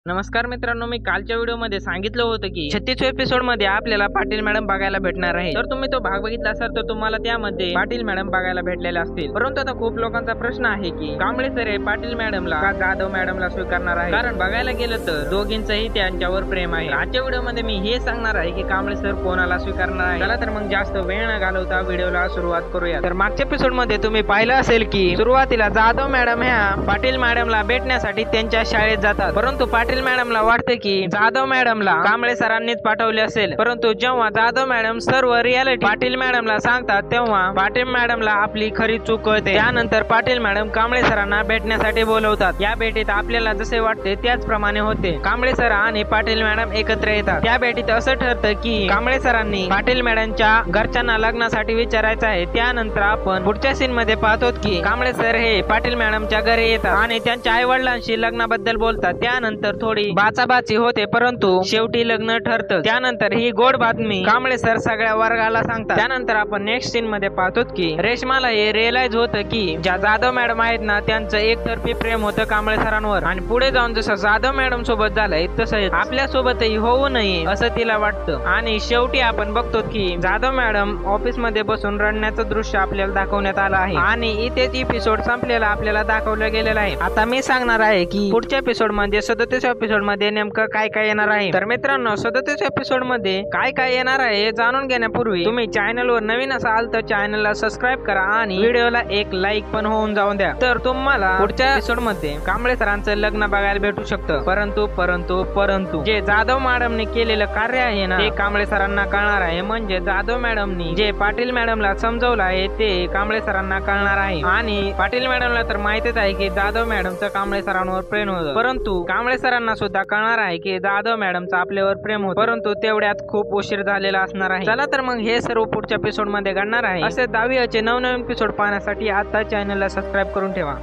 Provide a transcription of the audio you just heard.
नमस्कार मित्रांनो, मी कालच्या व्हिडिओमध्ये सांगितलं होतं की 36 एपिसोड मध्ये आपल्याला पाटील मॅडम बघायला भेटणार आहे। तर तुम्ही तो भाग बघितला असाल तर तुम्हाला त्यामध्ये पाटील मॅडम बघायला भेटलेले असतील। परंतु आता खूप लोकांचा प्रश्न आहे की कांबळे सर हे पाटील मॅडमला का जाधव मॅडमला स्वीकारणार आहे, कारण बघायला गेलं तर दोघींचंही त्यांच्यावर प्रेम आहे। आजच्या व्हिडिओमध्ये मी हे सांगणार आहे की कांबळे सर कोणाला स्वीकारणार आहे। चला तर मग जास्त वेळ न घालवता व्हिडिओला सुरुवात करूया। तर मागच्या एपिसोड मध्ये तुम्ही पाहिलं असेल की सुरुवातीला जाधव मॅडम ह्या पाटील मॅडमला भेटण्यासाठी त्यांच्या शाळेत जातात, परंतु पाटील मॅडमला वाटते की जाधव मॅडमला कांबळे सरांनीच पाठवले असेल। परंतु जेव्हा जाधव मॅडम सर्व रियालिटी पाटील मॅडमला सांगतात तेव्हा पाटील मॅडमला आपली खरी चूक कळते। त्यानंतर पाटील मॅडम कांबळे सरांना भेटण्यासाठी बोलवतात। या भेटीत आपल्याला जसे वाटते त्याचप्रमाणे होते। कांबळे सर आणि पाटील मॅडम एकत्र येतात। त्या भेटीत असं ठरतं की कांबळे सरांनी पाटील मॅडमच्या घरच्यांना लग्नासाठी विचारायचं आहे। त्यानंतर आपण पुढच्या सीन मध्ये पाहतो की कांबळे सर हे पाटील मॅडमच्या घरी येतात आणि त्यांच्या आई वडिलांशी लग्नाबद्दल बोलतात। त्यानंतर थोडी बाचाबाची होते, परंतु शेवटी लग्न ठरतं। त्यानंतर ही गोड बातमी कांबळे सर सगळ्या वर्गाला सांगतात। त्यानंतर आपण नेक्स्ट सीन मध्ये पाहतो की रेशमाला हे रिअलाइज होतं की ज्या जाधव मॅडम आहेत ना त्यांचं एकतर्फी प्रेम होतं कांबळे सरांवर, आणि पुढे जाऊन जसं जाधव मॅडम सोबत झालंय तसं आपल्या सोबतही होऊ नये असं तिला वाटतं। आणि शेवटी आपण बघतो की जाधव मॅडम ऑफिस मध्ये बसून रडण्याचं दृश्य आपल्याला दाखवण्यात आलं आहे, आणि इथेच एपिसोड संपलेला आपल्याला दाखवलं गेलेलं आहे। आता मी सांगणार आहे की पुढच्या एपिसोड मध्ये 37 एपिसोड मध्ये नेमकं काय काय येणार आहे। तर मित्रांनो, 37 एपिसोड मध्ये काय काय येणार आहे हे जाणून घेण्यापूर्वी तुम्ही चॅनल वर नवीन असाल तर चॅनलला सबस्क्राईब करा आणि व्हिडिओला एक लाईक पण होऊन जाऊन द्या। तर तुम्हाला पुढच्या एपिसोड मध्ये कांबळे सरांचं लग्न बघायला भेटू शकतं। परंतु जे जाधव मॅडमने केलेलं कार्य आहे ना ते कांबळे सरांना कळणार आहे। म्हणजे जाधव मॅडमनी जे पाटील मॅडमला समजवलं आहे ते कांबळे सरांना कळणार आहे। आणि पाटील मॅडमला तर माहितीच आहे की जाधव मॅडमचं कांबळे सरांवर प्रेम होतं, परंतु कांबळे सरांना सुद्धा कळणार आहे की जाधव मॅडमचं आपल्यावर प्रेम होतं, परंतु तेवढ्यात खूप उशीर झालेला असणार आहे। चला तर मग हे सर्व पुढच्या एपिसोड मध्ये घडणार आहे। असे 10वीचे नवनवीन एपिसोड पाहण्यासाठी आता चॅनलला सबस्क्राईब करून ठेवा।